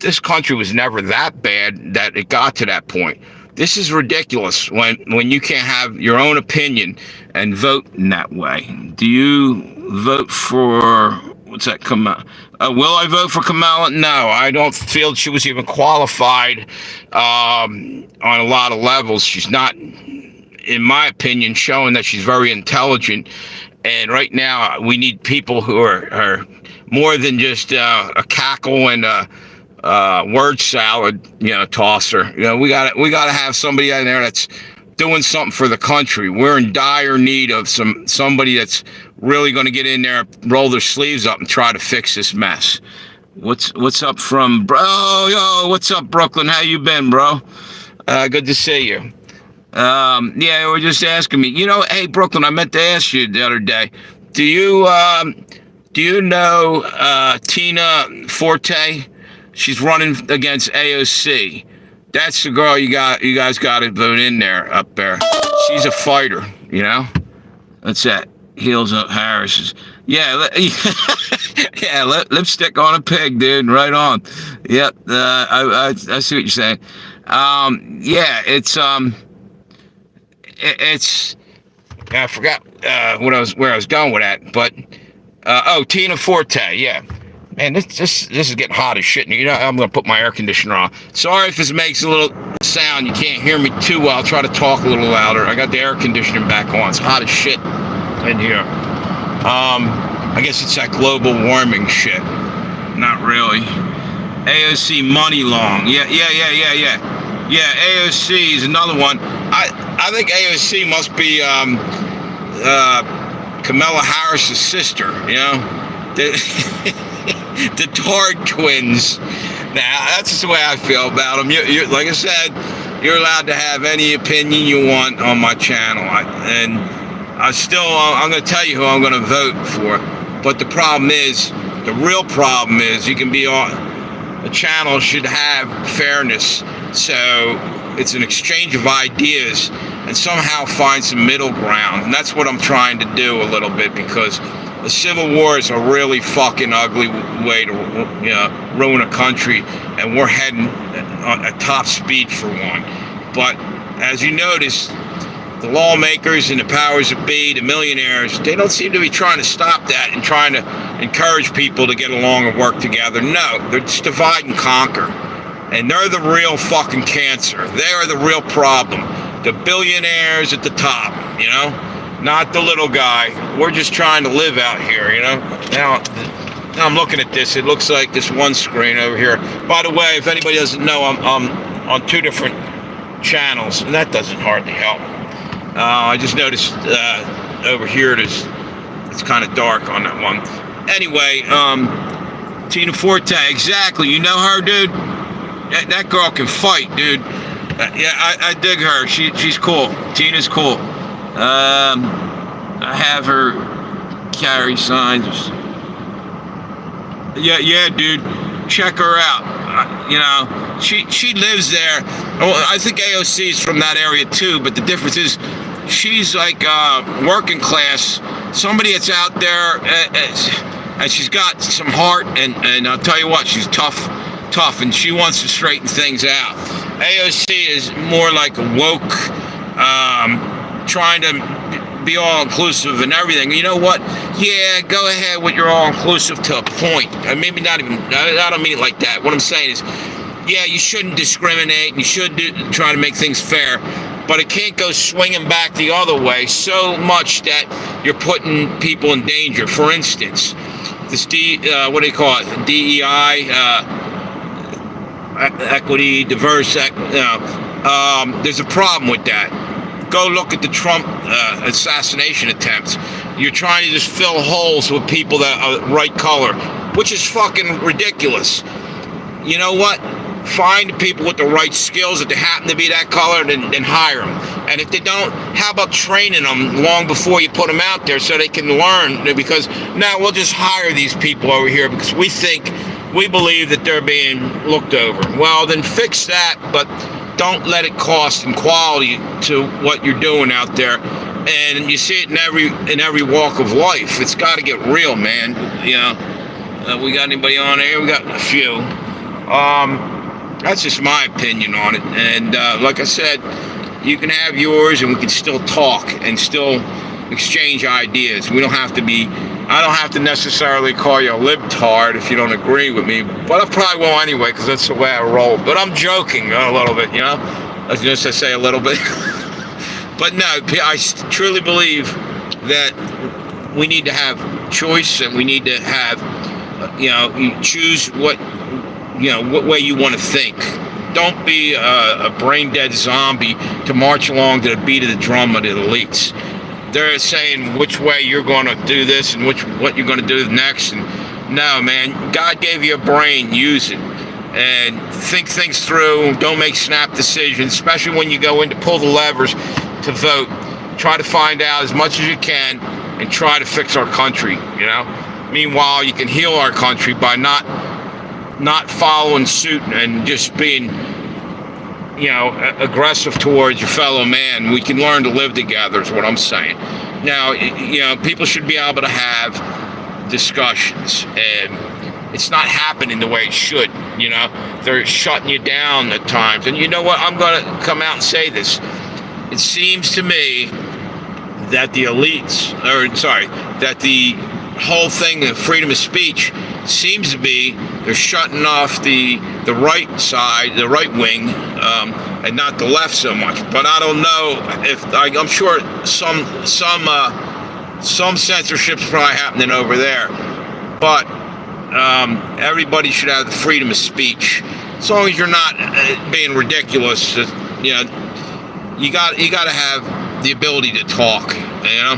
This country was never that bad that it got to that point. This is ridiculous when you can't have your own opinion and vote in that way. Do you vote for, what's that, Kamala? Will I vote for Kamala? No, I don't feel she was even qualified on a lot of levels. She's not, in my opinion, showing that she's very intelligent. And right now, we need people who are more than just a cackle and a word salad, tosser. We gotta have somebody out there that's doing something for the country. We're in dire need of somebody that's really going to get in there, roll their sleeves up, and try to fix this mess. What's up from bro? Yo, what's up, Brooklyn? How you been, bro? Good to see you. Yeah, we're just asking me. Hey, Brooklyn, I meant to ask you the other day. Do you know Tina Forte? She's running against AOC. That's the girl you guys got to vote in there up there. She's a fighter, That's that. Heels up Harris. Yeah, yeah, lipstick on a pig, dude. Right on. Yep. I see what you're saying. Yeah, it's I forgot where I was going with that, but Tina Forte, yeah. Man, this is getting hot as shit. You know, I'm gonna put my air conditioner on. Sorry if this makes a little sound. You can't hear me too well. I'll try to talk a little louder. I got the air conditioning back on. It's hot as shit in here. I guess it's that global warming shit. Not really. AOC money long. Yeah. AOC is another one. I think AOC must be Kamala Harris's sister. You know, the Tard twins. Now that's just the way I feel about them. You like I said, you're allowed to have any opinion you want on my channel, I'm going to tell you who I'm going to vote for. But the real problem is, you can be on a channel should have fairness, so it's an exchange of ideas and somehow find some middle ground. And that's what I'm trying to do a little bit, because the civil war is a really fucking ugly way to ruin a country, and we're heading at top speed for one. But as you notice, the lawmakers and the powers that be, the millionaires, they don't seem to be trying to stop that and trying to encourage people to get along and work together. No, they're just divide and conquer. And they're the real fucking cancer. They are the real problem. The billionaires at the top, you know? Not the little guy. We're just trying to live out here, you know? Now I'm looking at this. It looks like this one screen over here. By the way, if anybody doesn't know, I'm on two different channels, and that doesn't hardly help. I just noticed over here it's kind of dark on that one. Anyway, Tina Forte, exactly. You know her, dude? That girl can fight, dude. Yeah, I dig her. She's cool. Tina's cool. I have her carry signs. Yeah, dude. Check her out. You know, she lives there. Well, I think AOC is from that area too, but the difference is she's like working class, somebody that's out there, and she's got some heart, and I'll tell you what, she's tough, and she wants to straighten things out. AOC is more like a woke, trying to be all-inclusive and everything. You know what? Yeah, go ahead with your all-inclusive to a point. Maybe not even, I don't mean it like that. What I'm saying is, yeah, you shouldn't discriminate, and you should try to make things fair, but it can't go swinging back the other way so much that you're putting people in danger. For instance, this what do you call it? DEI, equity, diverse, there's a problem with that. Go look at the Trump assassination attempts. You're trying to just fill holes with people that are right color, which is fucking ridiculous. You know what? Find people with the right skills that they happen to be that color, and hire them. And if they don't, how about training them long before you put them out there so they can learn? Because now we'll just hire these people over here because we believe that they're being looked over. Well, then fix that, but don't let it cost in quality to what you're doing out there. And you see it in every walk of life. It's got to get real, man. You know, we got anybody on here? We got a few. That's just my opinion on it. And like I said, you can have yours, and we can still talk and still exchange ideas. I don't have to necessarily call you a libtard if you don't agree with me, but I probably won't anyway, because that's the way I roll. But I'm joking a little bit, you know? I just say a little bit. But no, I truly believe that we need to have choice, and we need to have, you choose what way you want to think. Don't be a brain-dead zombie to march along to the beat of the drum of the elites. They're saying which way you're going to do this and what you're going to do next. And no, man, God gave you a brain. Use it and think things through. Don't make snap decisions, especially when you go in to pull the levers to vote. Try to find out as much as you can and try to fix our country, you know? Meanwhile, you can heal our country by not following suit and just being, aggressive towards your fellow man. We can learn to live together is what I'm saying. Now, people should be able to have discussions, and it's not happening the way it should. They're shutting you down at times. And you know what? I'm going to come out and say this. It seems to me that the elites, that the whole thing of freedom of speech seems to be they're shutting off the right side, the right wing, and not the left so much. But I don't know if I'm sure some censorship's probably happening over there. But everybody should have the freedom of speech, as long as you're not being ridiculous. You know, you got to have the ability to talk. You know,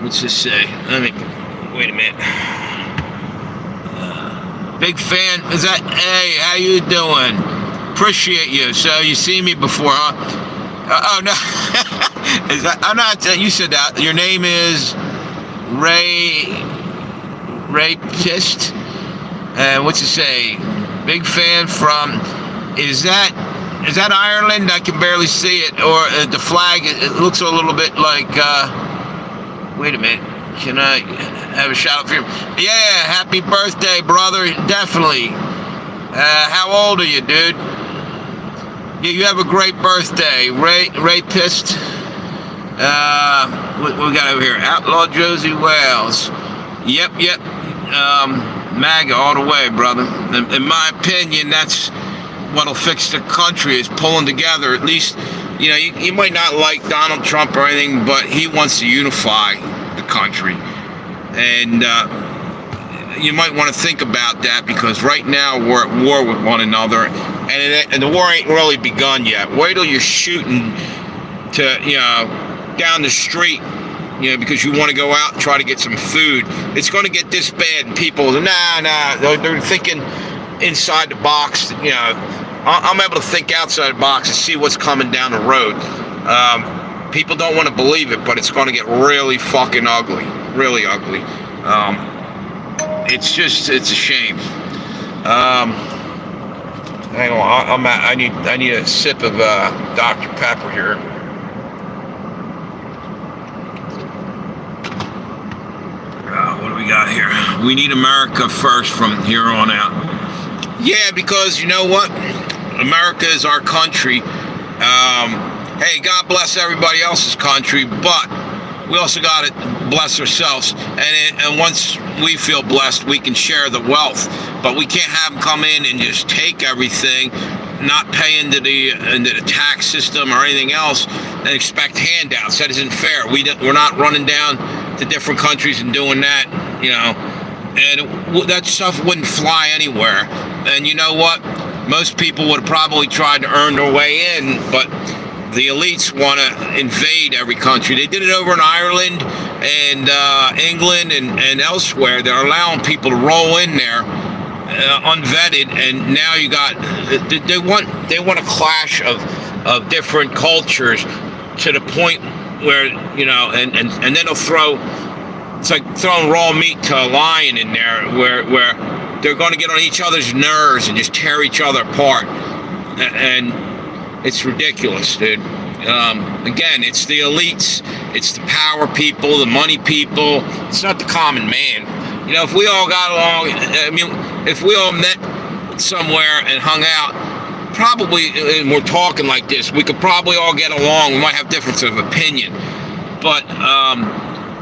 what's this say? Wait a minute. Big fan. Is that? Hey, how you doing? Appreciate you. So you seen me before, huh? Oh no. Is that? I'm not. You said that. Your name is Ray Pist. What's it say? Big fan from. Is that Ireland? I can barely see it. Or the flag. It looks a little bit like. Wait a minute. Can I have a shout out for him? Yeah, happy birthday, brother. Definitely. How old are you, dude? Yeah, you have a great birthday. Ray Pist. What we got over here? Outlaw Josie Wales. Yep. MAGA all the way, brother. In my opinion, that's what'll fix the country, is pulling together. At least, you know, you might not like Donald Trump or anything, but he wants to unify the country. And you might want to think about that, because right now we're at war with one another, and the war ain't really begun yet. Wait till you're shooting to, you know, down the street, you know, because you want to go out and try to get some food. It's going to get this bad, and people, they're thinking inside the box. You know, I'm able to think outside the box and see what's coming down the road. People don't want to believe it, but it's going to get really fucking ugly. Really ugly. It's a shame. Hang on, I need a sip of Dr. Pepper here. What do we got here? We need America first from here on out. Yeah, because you know what? America is our country. Hey, God bless everybody else's country, but we also got to bless ourselves. And once we feel blessed, we can share the wealth. But we can't have them come in and just take everything, not pay into the tax system or anything else, and expect handouts. That isn't fair. We're not running down to different countries and doing that, you know. And that stuff wouldn't fly anywhere. And you know what? Most people would have probably tried to earn their way in, but the elites want to invade every country. They did it over in Ireland and England and elsewhere. They're allowing people to roll in there unvetted, and now you got they want a clash of different cultures to the point where, you know, and then they'll throw, it's like throwing raw meat to a lion in there, where they're going to get on each other's nerves and just tear each other apart, and it's ridiculous, dude. Again, it's the elites, it's the power people, the money people. It's not the common man. You know, if we all got along, I mean, if we all met somewhere and hung out, probably, and we're talking like this, we could probably all get along. We might have difference of opinion, but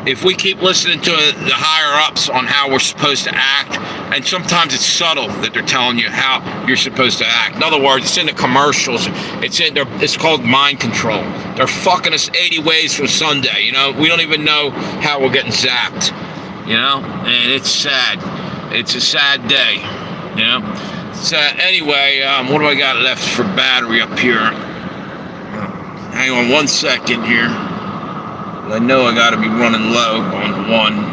if we keep listening to the higher ups on how we're supposed to act, and sometimes it's subtle that they're telling you how you're supposed to act. In other words, it's in the commercials. It's called mind control. They're fucking us 80 ways from Sunday. You know, we don't even know how we're getting zapped. You know, and it's sad. It's a sad day. You know. So anyway, what do I got left for battery up here? Hang on 1 second here. I know I got to be running low on one.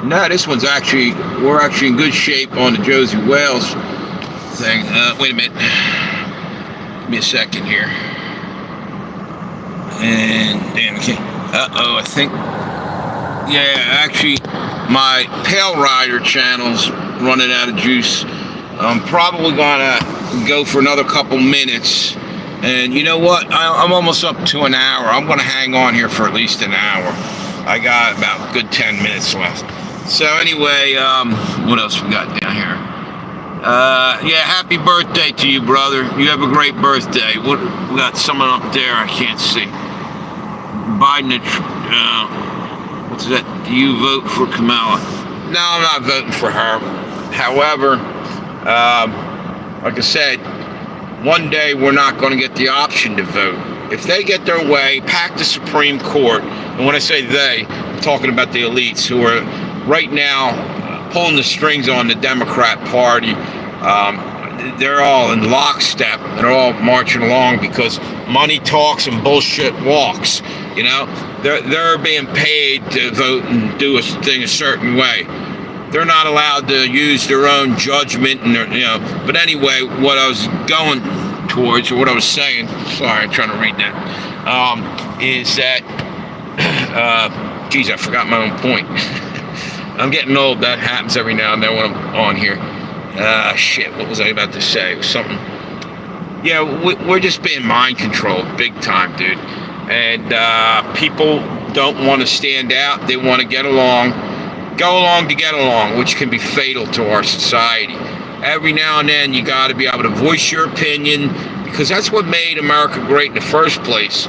No, this one's we're actually in good shape on the Josie Wales thing. Wait a minute. Give me a second here. And damn, okay. I think. Yeah, actually, my Pale Rider channel's running out of juice. I'm probably gonna go for another couple minutes. And you know what? I'm almost up to an hour. I'm going to hang on here for at least an hour. I got about a good 10 minutes left. So anyway, what else we got down here? Yeah, happy birthday to you, brother. You have a great birthday. We got someone up there I can't see. Biden, what's that? Do you vote for Kamala? No, I'm not voting for her. However, like I said, one day we're not going to get the option to vote. If they get their way, pack the Supreme Court, and when I say they, I'm talking about the elites who are right now pulling the strings on the Democrat Party. They're all in lockstep. They're all marching along because money talks and bullshit walks. You know, they're being paid to vote and do a thing a certain way. They're not allowed to use their own judgment, and But anyway, what I was going towards, or what I was saying, sorry, I'm trying to read that, is that, geez, I forgot my own point. I'm getting old. That happens every now and then when I'm on here. Shit, what was I about to say? It was something. Yeah, we're just being mind controlled big time, dude. And people don't want to stand out. They want to go along to get along, which can be fatal to our society. Every now and then, you got to be able to voice your opinion, because that's what made America great in the first place.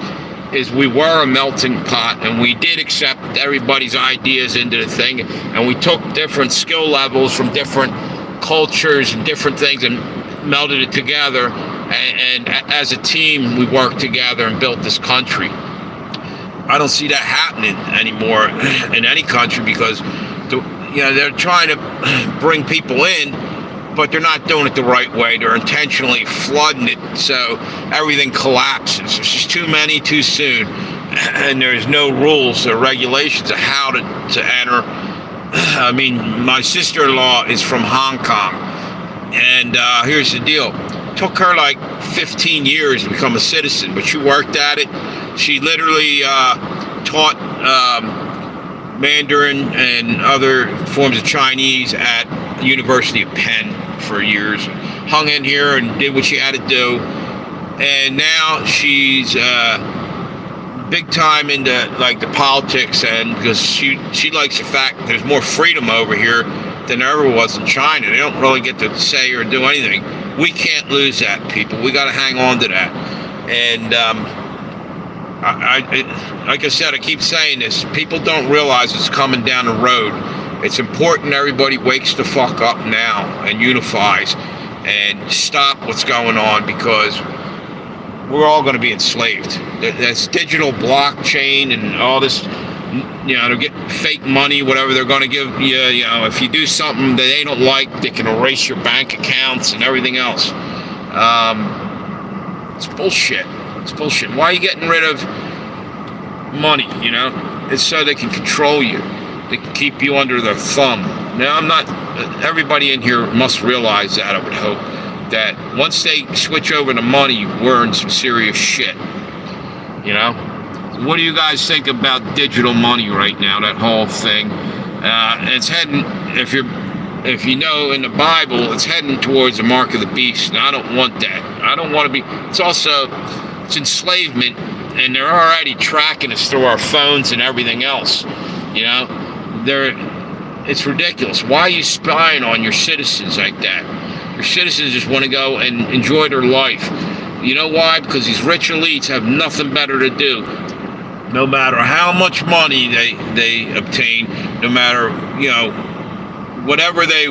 Is we were a melting pot, and we did accept everybody's ideas into the thing, and we took different skill levels from different cultures and different things and melded it together, and as a team we worked together and built this country. I don't see that happening anymore in any country, because they're trying to bring people in, but they're not doing it the right way. They're intentionally flooding it so everything collapses. There's just too many too soon, and there's no rules or regulations of how to enter. I mean, my sister-in-law is from Hong Kong, and here's the deal. It took her like 15 years to become a citizen, but she worked at it. She literally taught Mandarin and other forms of Chinese at the University of Penn for years. Hung in here and did what she had to do. And now she's big time into like the politics, and because she likes the fact that there's more freedom over here than there ever was in China. They don't really get to say or do anything. We can't lose that, people. We got to hang on to that. And like I said, I keep saying this. People don't realize it's coming down the road. It's important everybody wakes the fuck up now and unifies and stop what's going on, because we're all going to be enslaved. That's digital blockchain and all this, to get fake money, whatever they're going to give you. If you do something that they don't like, they can erase your bank accounts and everything else. It's bullshit. It's bullshit. Why are you getting rid of money? It's so they can control you. They can keep you under their thumb. Now, everybody in here must realize that, I would hope, that once they switch over to money, we're in some serious shit. What do you guys think about digital money right now, that whole thing? It's heading, if you know in the Bible, it's heading towards the mark of the beast, and I don't want that. I don't want to be, it's enslavement, and they're already tracking us through our phones and everything else. It's ridiculous. Why are you spying on your citizens like that? Your citizens just want to go and enjoy their life. You know why? Because these rich elites have nothing better to do. No matter how much money they obtain, no matter, whatever they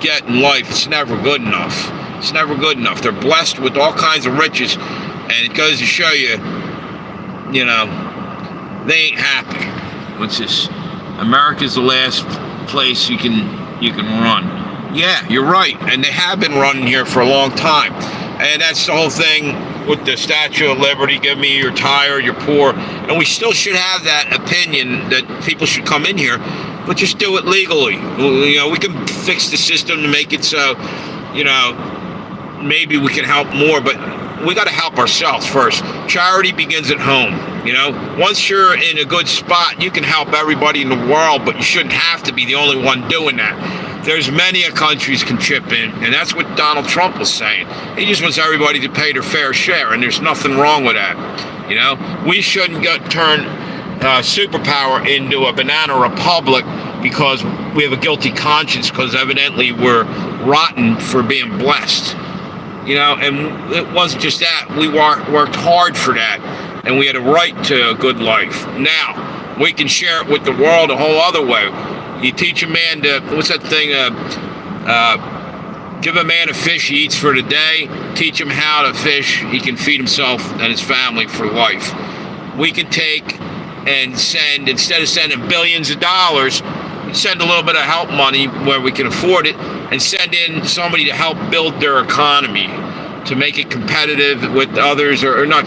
get in life, it's never good enough. It's never good enough. They're blessed with all kinds of riches, and it goes to show you, they ain't happy. What's this? America's the last place you can run. Yeah, you're right, and they have been running here for a long time, and that's the whole thing with the Statue of Liberty. Give me your tired, you're poor, and we still should have that opinion that people should come in here, but just do it legally. We can fix the system to make it so, maybe we can help more, but we got to help ourselves first. Charity begins at home. Once you're in a good spot, you can help everybody in the world, but you shouldn't have to be the only one doing that. There's many countries can chip in, and that's what Donald Trump was saying. He just wants everybody to pay their fair share, and there's nothing wrong with that. We shouldn't turn superpower into a banana republic because we have a guilty conscience, because evidently we're rotten for being blessed. And it wasn't just that. We worked hard for that, and we had a right to a good life. Now, we can share it with the world a whole other way. You teach a man to, what's that thing? Give a man a fish he eats for the day. Teach him how to fish. He can feed himself and his family for life. We can take and send, instead of sending billions of dollars, send a little bit of help money where we can afford it, and send in somebody to help build their economy, to make it competitive with others, or not,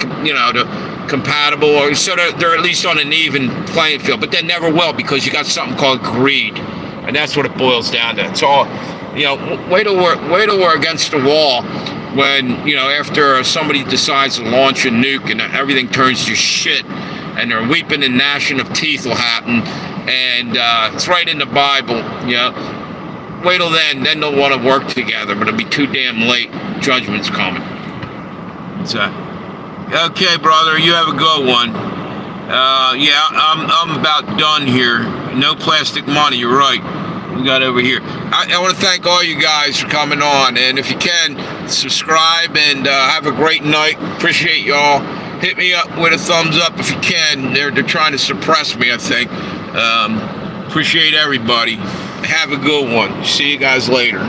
compatible, or so that they're at least on an even playing field. But they never will, because you got something called greed, and that's what it boils down to. It's all, wait till we're against the wall when, after somebody decides to launch a nuke and everything turns to shit, and their weeping and gnashing of teeth will happen, and it's right in the Bible. Wait till then they'll want to work together, but it'll be too damn late. Judgment's coming. So, okay, brother, you have a good one. I'm about done here. No plastic money, you're right. We got over here. I want to thank all you guys for coming on, and if you can, subscribe, and have a great night. Appreciate y'all. Hit me up with a thumbs up if you can. They're trying to suppress me, I think. Appreciate everybody. Have a good one. See you guys later.